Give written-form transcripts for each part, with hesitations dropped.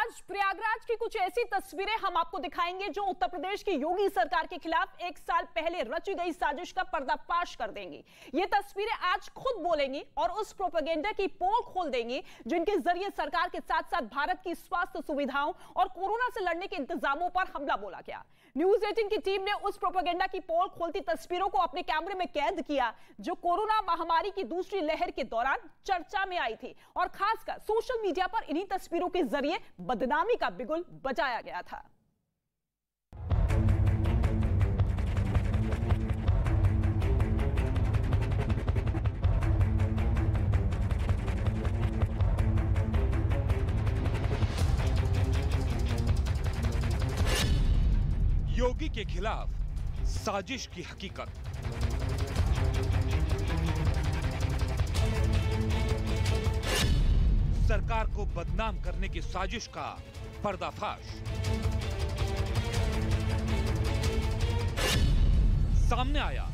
आज प्रयागराज की कुछ ऐसी तस्वीरें हम आपको दिखाएंगे जो उत्तर प्रदेश की योगी सरकार के खिलाफ एक साल पहले रची गई साजिश का पर्दाफाश कर देंगी। ये तस्वीरें आज खुद बोलेंगी और उस प्रोपेगेंडा की पोल खोल देंगी जिनके जरिए सरकार के साथ साथ भारत की स्वास्थ्य सुविधाओं और कोरोना से लड़ने के इंतजामों पर हमला बोला गया। न्यूज 18 की टीम ने उस प्रोपेगेंडा की पोल खोलती तस्वीरों को अपने कैमरे में कैद किया जो कोरोना महामारी की दूसरी लहर के दौरान चर्चा में आई थी और खासकर सोशल मीडिया पर इन्हीं तस्वीरों के जरिए बदनामी का बिगुल बजाया गया था। योगी के खिलाफ साजिश की हकीकत। सरकार को बदनाम करने की साजिश का पर्दाफाश। सामने आया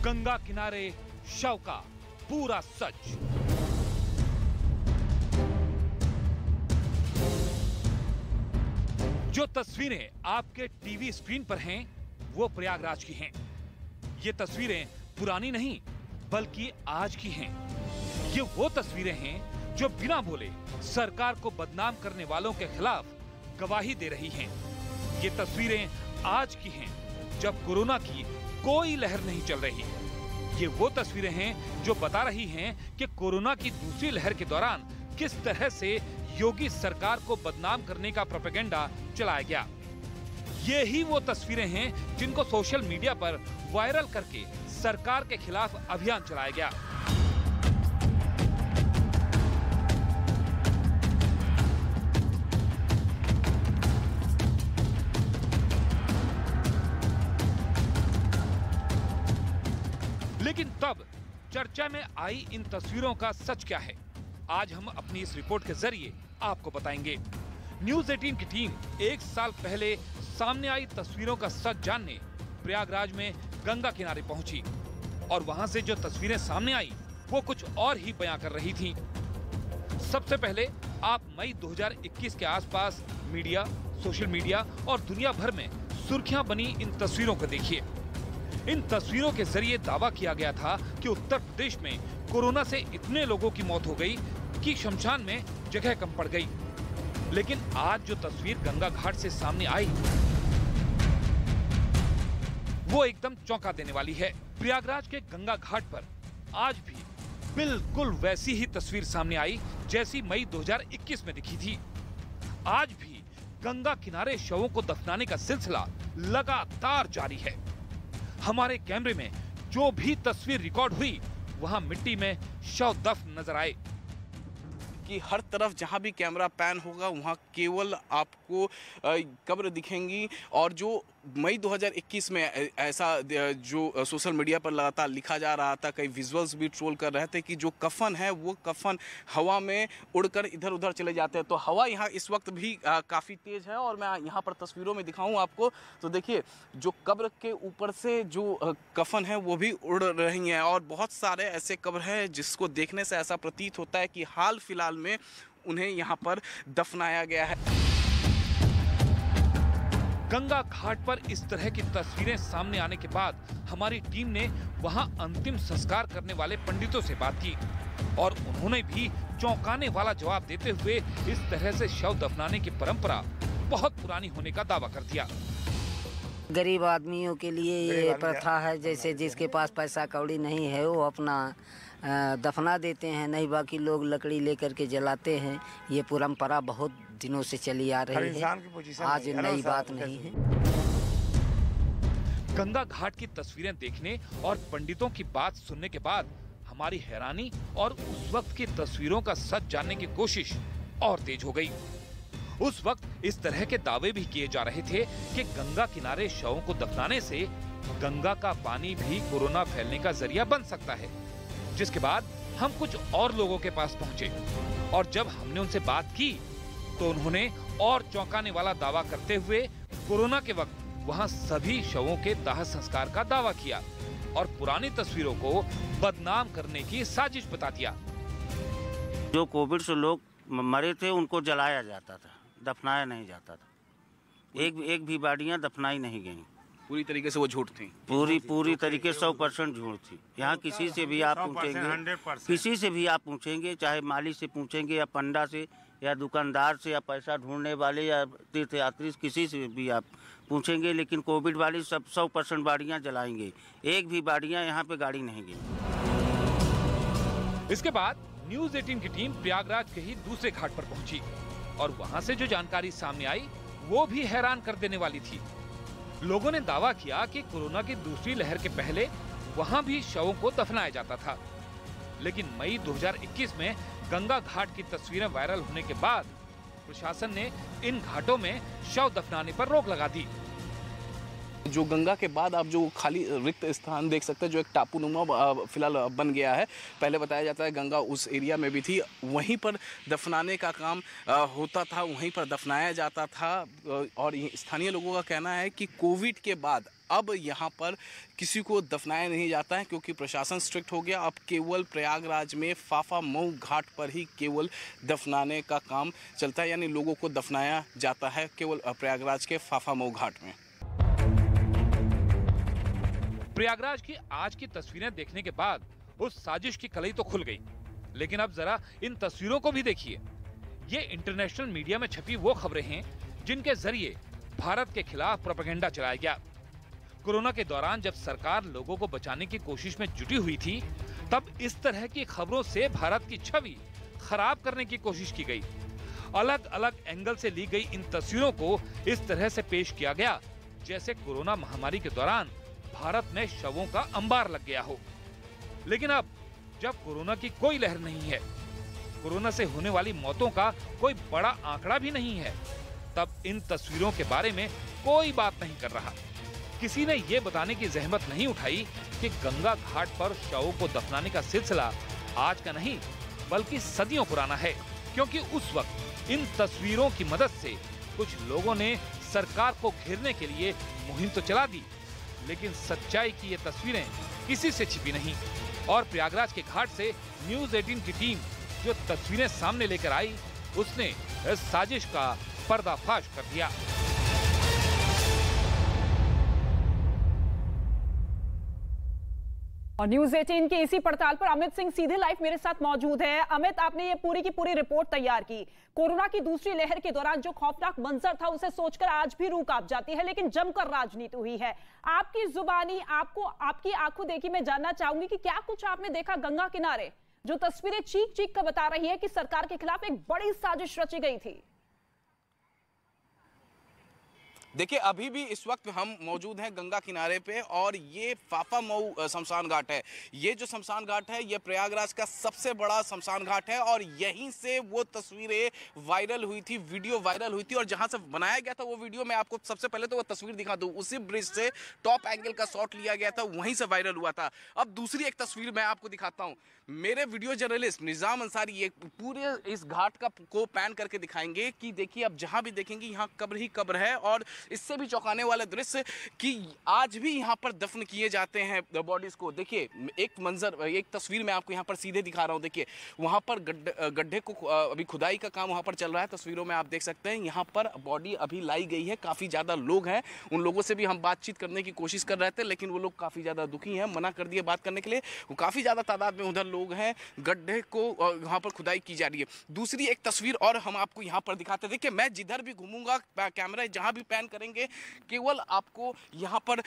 गंगा किनारे शव का पूरा सच। जो तस्वीरें आपके टीवी स्क्रीन पर हैं, वो प्रयागराज की हैं। ये तस्वीरें पुरानी नहीं बल्कि आज की हैं। ये वो तस्वीरें हैं जो बिना बोले सरकार को बदनाम करने वालों के खिलाफ गवाही दे रही हैं। ये तस्वीरें आज की हैं जब कोरोना की कोई लहर नहीं चल रही। ये वो तस्वीरें हैं जो बता रही हैं कि कोरोना की दूसरी लहर के दौरान किस तरह से योगी सरकार को बदनाम करने का प्रोपेगेंडा चलाया गया। ये ही वो तस्वीरें हैं जिनको सोशल मीडिया पर वायरल करके सरकार के खिलाफ अभियान चलाया गया। लेकिन तब चर्चा में आई इन तस्वीरों का सच क्या है, आज हम अपनी इस रिपोर्ट के जरिए आपको बताएंगे। न्यूज 18 की टीम एक साल पहले सामने आई तस्वीरों का सच जानने प्रयागराज में गंगा किनारे पहुंची और वहां से जो तस्वीरें सामने आई वो कुछ और ही बयां कर रही थीं। सबसे पहले आप मई 2021 के आसपास मीडिया, सोशल मीडिया और दुनिया भर में सुर्खियां बनी इन तस्वीरों को देखिए। इन तस्वीरों के जरिए दावा किया गया था कि उत्तर प्रदेश में कोरोना से इतने लोगों की मौत हो गई कि शमशान में जगह कम पड़ गई। लेकिन आज जो तस्वीर गंगा घाट से सामने आई वो एकदम चौंका देने वाली है। प्रयागराज के गंगा घाट पर आज भी बिल्कुल वैसी ही तस्वीर सामने आई जैसी मई 2021 में दिखी थी। आज भी गंगा किनारे शवों को दफनाने का सिलसिला लगातार जारी है। हमारे कैमरे में जो भी तस्वीर रिकॉर्ड हुई वहां मिट्टी में शव दफन नजर आए कि हर तरफ जहां भी कैमरा पैन होगा वहां केवल आपको कब्र दिखेंगी। और जो मई 2021 में ऐसा जो सोशल मीडिया पर लगातार लिखा जा रहा था, कई विजुअल्स भी ट्रोल कर रहे थे कि जो कफन है वो कफन हवा में उड़कर इधर उधर चले जाते हैं। तो हवा यहाँ इस वक्त भी काफ़ी तेज़ है और मैं यहाँ पर तस्वीरों में दिखाऊं आपको तो देखिए जो कब्र के ऊपर से जो कफन है वो भी उड़ रही हैं और बहुत सारे ऐसे कब्र हैं जिसको देखने से ऐसा प्रतीत होता है कि हाल फिलहाल में उन्हें यहाँ पर दफनाया गया है। गंगा घाट पर इस तरह की तस्वीरें सामने आने के बाद हमारी टीम ने वहां अंतिम संस्कार करने वाले पंडितों से बात की और उन्होंने भी चौंकाने वाला जवाब देते हुए इस तरह से शव दफनाने की परंपरा बहुत पुरानी होने का दावा कर दिया। गरीब आदमियों के लिए ये प्रथा है, जैसे जिसके पास पैसा कौड़ी नहीं है वो अपना दफना देते हैं, नहीं बाकी लोग लकड़ी लेकर के जलाते हैं। ये परंपरा बहुत दिनों से चली आ रही है, आज नई बात नहीं है। गंगा घाट की तस्वीरें देखने और पंडितों की बात सुनने के बाद हमारी हैरानी और उस वक्त की तस्वीरों का सच जानने की कोशिश और तेज हो गई। उस वक्त इस तरह के दावे भी किए जा रहे थे कि गंगा किनारे शवों को दफनाने से गंगा का पानी भी कोरोना फैलने का जरिया बन सकता है। जिसके बाद हम कुछ और लोगों के पास पहुंचे और जब हमने उनसे बात की तो उन्होंने और चौंकाने वाला दावा करते हुए कोरोना के वक्त वहां सभी शवों के दाह संस्कार का दावा किया और पुरानी तस्वीरों को बदनाम करने की साजिश बता दिया। जो कोविड से लोग मरे थे उनको जलाया जाता था, दफनाया नहीं जाता था। एक भी बॉडियाँ दफनाई नहीं गई। पूरी तरीके से वो झूठ थी। पूरी तरीके 100% झूठ थी। यहाँ किसी से भी आप पूछेंगे, किसी से भी आप पूछेंगे, चाहे माली से पूछेंगे या पंडा से या दुकानदार से या पैसा ढूंढने वाले या तीर्थयात्री, किसी से भी आप पूछेंगे, लेकिन कोविड वाली सब 100% बाड़ियाँ जलाएंगे। एक भी बाड़ियाँ यहाँ पे गाड़ी नहीं गई। इसके बाद न्यूज 18 की टीम प्रयागराज के ही दूसरे घाट पर पहुंची और वहां से जो जानकारी सामने आई वो भी हैरान कर देने वाली थी। लोगों ने दावा किया कि कोरोना की दूसरी लहर के पहले वहां भी शवों को दफनाया जाता था, लेकिन मई 2021 में गंगा घाट की तस्वीरें वायरल होने के बाद प्रशासन ने इन घाटों में शव दफनाने पर रोक लगा दी। जो गंगा के बाद आप जो खाली रिक्त स्थान देख सकते हैं, जो एक टापूनुमा फिलहाल बन गया है। पहले बताया जाता है गंगा उस एरिया में भी थी, वहीं पर दफनाने का काम होता था, वहीं पर दफनाया जाता था। और स्थानीय लोगों का कहना है कि कोविड के बाद अब यहाँ पर किसी को दफनाया नहीं जाता है, क्योंकि प्रशासन स्ट्रिक्ट हो गया। अब केवल प्रयागराज में फाफा मऊ घाट पर ही केवल दफनाने का काम चलता है, यानी लोगों को दफनाया जाता है केवल प्रयागराज के फाफा मऊ घाट में। प्रयागराज की आज की तस्वीरें देखने के बाद उस साजिश की कलई तो खुल गई, लेकिन अब जरा इन तस्वीरों को भी देखिए। ये इंटरनेशनल मीडिया में छपी वो खबरें हैं जिनके जरिए भारत के खिलाफ प्रोपेगेंडा चलाया गया। कोरोना के दौरान जब सरकार लोगों को बचाने की कोशिश में जुटी हुई थी, तब इस तरह की खबरों से भारत की छवि खराब करने की कोशिश की गई। अलग अलग एंगल से ली गई इन तस्वीरों को इस तरह से पेश किया गया जैसे कोरोना महामारी के दौरान भारत में शवों का अंबार लग गया हो। लेकिन अब जब कोरोना की कोई लहर नहीं है, कोरोना से होने वाली मौतों का कोई बड़ा आंकड़ा भी नहीं है, तब इन तस्वीरों के बारे में कोई बात नहीं कर रहा। किसी ने ये बताने की जहमत नहीं उठाई कि गंगा घाट पर शवों को दफनाने का सिलसिला आज का नहीं बल्कि सदियों पुराना है, क्योंकि उस वक्त इन तस्वीरों की मदद से कुछ लोगों ने सरकार को घेरने के लिए मुहिम तो चला दी, लेकिन सच्चाई की ये तस्वीरें किसी से छिपी नहीं। और प्रयागराज के घाट से न्यूज 18 की टीम जो तस्वीरें सामने लेकर आई, उसने इस साजिश का पर्दाफाश कर दिया। और न्यूज 18 की इसी पड़ताल पर अमित सिंह सीधे लाइव मेरे साथ मौजूद है। अमित, आपने ये पूरी की पूरी रिपोर्ट तैयार की। कोरोना की दूसरी लहर के दौरान जो खौफनाक मंजर था उसे सोचकर आज भी रूह कांप जाती है, लेकिन जमकर राजनीति हुई है। आपकी जुबानी, आपकी आंखों देखी मैं जानना चाहूंगी कि क्या कुछ आपने देखा गंगा किनारे, जो तस्वीरें चीख चीख कर बता रही है कि सरकार के खिलाफ एक बड़ी साजिश रची गई थी। देखिए, अभी भी इस वक्त हम मौजूद हैं गंगा किनारे पे और ये फाफा मऊ शमशान घाट है। ये जो शमशान घाट है ये प्रयागराज का सबसे बड़ा शमशान घाट है और यहीं से वो तस्वीरें वायरल हुई थी, वीडियो वायरल हुई थी। और जहां से बनाया गया था वो वीडियो, मैं आपको सबसे पहले तो वो तस्वीर दिखा दूं, उसी ब्रिज से टॉप एंगल का शॉट लिया गया था, वहीं से वायरल हुआ था। अब दूसरी एक तस्वीर मैं आपको दिखाता हूँ। मेरे वीडियो जर्नलिस्ट निजाम अंसारी ये पूरे इस घाट को पैन करके दिखाएंगे कि देखिए, अब जहां भी देखेंगे यहाँ कब्र ही कब्र है। और इससे भी चौंकाने वाला दृश्य कि आज भी यहाँ पर दफन किए जाते हैं बॉडीज को। देखिए, एक मंजर, एक तस्वीर मैं आपको यहाँ पर सीधे दिखा रहा हूँ। देखिए, वहाँ पर गड्ढे को अभी खुदाई का काम वहाँ पर चल रहा है। तस्वीरों में आप देख सकते हैं यहाँ पर बॉडी अभी लाई गई है। काफ़ी ज़्यादा लोग हैं, उन लोगों से भी हम बातचीत करने की कोशिश कर रहे थे, लेकिन वो लोग काफ़ी ज़्यादा दुखी हैं, मना कर दिए बात करने के लिए। वो काफ़ी ज़्यादा तादाद में उधर लोग हैं, गड्ढे को वहाँ पर खुदाई की जा रही है। दूसरी एक तस्वीर और हम आपको यहाँ पर दिखाते हैं। देखिए, मैं जिधर भी घूमूंगा, कैमरा जहाँ भी पैन करेंगे, केवल आपको यहाँ पर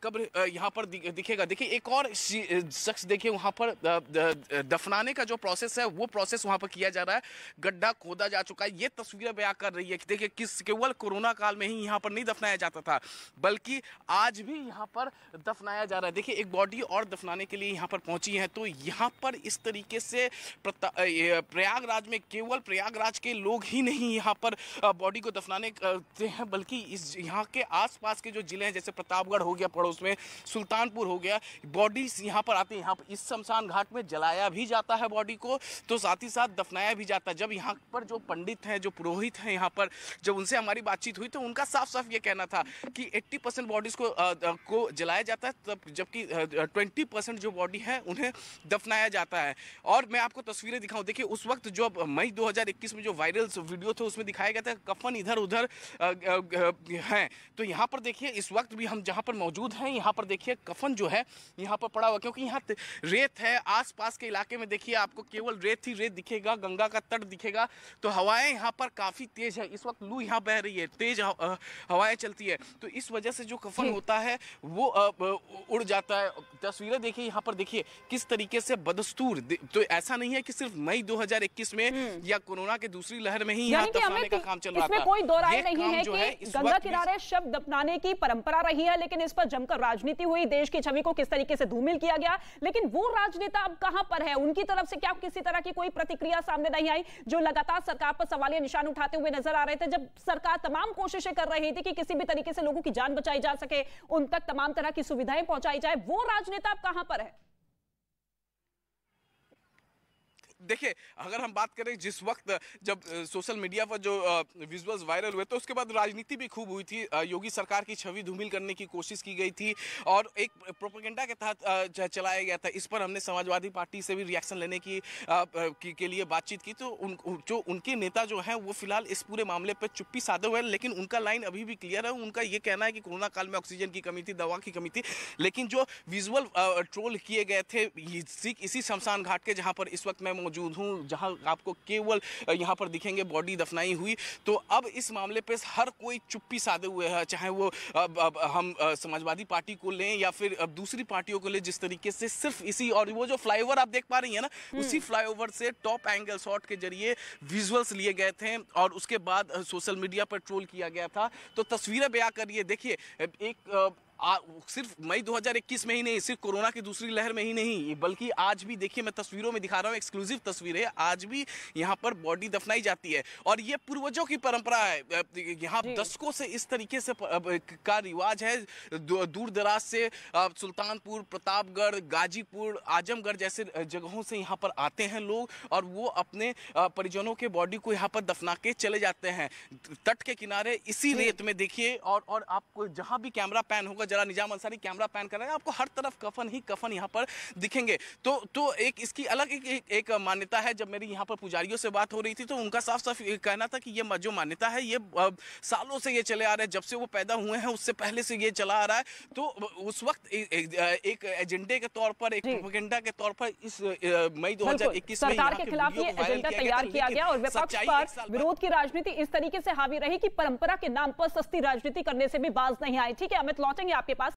कब्र यहाँ पर दिखेगा। देखिए, एक और शख्स देखिए वहाँ पर दफनाने का जो प्रोसेस है वो प्रोसेस वहाँ पर किया जा रहा है। गड्ढा खोदा जा चुका है। ये तस्वीरें बयां कर रही है कि देखिए, केवल कोरोना काल में ही यहाँ पर नहीं दफनाया जाता था, बल्कि आज भी यहाँ पर दफनाया जा रहा है। देखिए, एक बॉडी और दफनाने के लिए यहाँ पर पहुंची है। तो यहाँ पर इस तरीके से प्रयागराज में केवल प्रयागराज के लोग ही नहीं यहाँ पर बॉडी को दफनाने करते हैं, बल्कि कि इस यहाँ के आसपास के जो जिले हैं, जैसे प्रतापगढ़ हो गया पड़ोस में, सुल्तानपुर हो गया, बॉडीज यहाँ पर आती है। यहाँ पर इस शमशान घाट में जलाया भी जाता है बॉडी को, तो साथ ही साथ दफनाया भी जाता है। जब यहाँ पर जो पंडित हैं, जो पुरोहित हैं यहाँ पर, जब उनसे हमारी बातचीत हुई तो उनका साफ साफ ये कहना था कि 80% बॉडीज को जलाया जाता है, तब जबकि 20% जो बॉडी है उन्हें दफनाया जाता है। और मैं आपको तस्वीरें दिखाऊं, देखिए उस वक्त जो मई 2021 में जो वायरल वीडियो थे उसमें दिखाया गया था कफन इधर उधर हैं, तो यहाँ पर देखिए इस वक्त भी हम जहाँ पर मौजूद हैं, यहाँ पर देखिए कफन जो है यहाँ पर पड़ा हुआ, क्योंकि यहाँ रेत है। आसपास के इलाके में देखिए आपको केवल रेत ही रेत दिखेगा, गंगा का तट दिखेगा। तो हवाएं यहाँ पर काफी तेज है, इस वक्त लू यहाँ बह रही है, तेज हवाएं चलती है, तो इस वजह से जो कफन होता है वो उड़ जाता है। तस्वीरें देखिए यहाँ पर, देखिए किस तरीके से बदस्तूर, तो ऐसा नहीं है कि सिर्फ मई 2021 में या कोरोना के दूसरी लहर में ही यहाँ दफनाने का काम चल रहा था। इसमें कोई दो राय नहीं है कि गंगा किनारे शव दफनाने की परंपरा रही है, लेकिन इस पर जमकर राजनीति हुई, देश की छवि को किस तरीके से धूमिल किया गया। लेकिन वो राजनेता अब कहां पर है? उनकी तरफ से क्या किसी तरह की कोई प्रतिक्रिया सामने नहीं आई, जो लगातार सरकार पर सवालिया निशान उठाते हुए नजर आ रहे थे, जब सरकार तमाम कोशिशें कर रही थी कि किसी भी तरीके से लोगों की जान बचाई जा सके, उन तक तमाम तरह की सुविधाएं पहुंचाई जाए। वो राजनेता अब कहां पर है? देखिए, अगर हम बात करें जिस वक्त जब सोशल मीडिया पर जो विजुअल्स वायरल हुए, तो उसके बाद राजनीति भी खूब हुई थी। योगी सरकार की छवि धूमिल करने की कोशिश की गई थी और एक प्रोपेगेंडा के तहत चलाया गया था। इस पर हमने समाजवादी पार्टी से भी रिएक्शन लेने के लिए बातचीत की, तो जो उनके नेता जो हैं वो फिलहाल इस पूरे मामले पर चुप्पी साधे हुए हैं, लेकिन उनका लाइन अभी भी क्लियर है। उनका ये कहना है कि कोरोना काल में ऑक्सीजन की कमी थी, दवा की कमी थी, लेकिन जो विजुअल ट्रोल किए गए थे इसी शमशान घाट के, जहाँ पर इस वक्त मैं मौजूद हूं, जहां आपको केवल यहां पर दिखेंगे बॉडी दफनाई हुई, तो अब इस मामले पे हर कोई चुप्पी साधे हुए है। चाहे वो हम समाजवादी पार्टी को लें या फिर अब दूसरी पार्टियों को लें, जिस तरीके से सिर्फ इसी, और वो जो फ्लाईओवर आप देख पा रही है ना, उसी फ्लाईओवर से टॉप एंगल शॉट के जरिए विजुअल्स लिए गए थे और उसके बाद सोशल मीडिया पर ट्रोल किया गया था। तो तस्वीरें बयां करिए, देखिए एक सिर्फ मई 2021 में ही नहीं, सिर्फ कोरोना की दूसरी लहर में ही नहीं, बल्कि आज भी देखिए, मैं तस्वीरों में दिखा रहा हूँ, एक्सक्लूसिव तस्वीरें, आज भी यहाँ पर बॉडी दफनाई जाती है और ये पूर्वजों की परंपरा है। यहाँ दशकों से इस तरीके से का रिवाज है। दूर दराज से सुल्तानपुर, प्रतापगढ़, गाजीपुर, आजमगढ़ जैसे जगहों से यहाँ पर आते हैं लोग और वो अपने परिजनों के बॉडी को यहाँ पर दफना के चले जाते हैं। तट के किनारे इसी रेत में देखिए, और आपको जहाँ भी कैमरा पैन होगा, जरा निजाम अंसारी कैमरा पैन कर रहे हैं, आपको हर तरफ कफन ही कफन यहाँ पर दिखेंगे। तो एक इसकी अलग एक मान्यता है। जब मेरी यहाँ पर पुजारियों से बात हो रही थी तो उनका साफ साफ कहना था कि ये जो मान्यता है ये सालों से ये चले आ रहे हैं, जब से वो पैदा हुए हैं उससे पहले से ये चला आ रहा है। तो उस वक्त एक एजेंडे के तौर पर, एक प्रोपेगेंडा के तौर पर इस मई 2021 में सरकार के खिलाफ ये एजेंडा तैयार किया गया और विपक्ष पर विरोध की राजनीति इस तरीके से हावी रही कि परंपरा के नाम पर सस्ती राजनीति करने से भी बाज नहीं आए। ठीक है अमित, लौटेंगे आपके पास।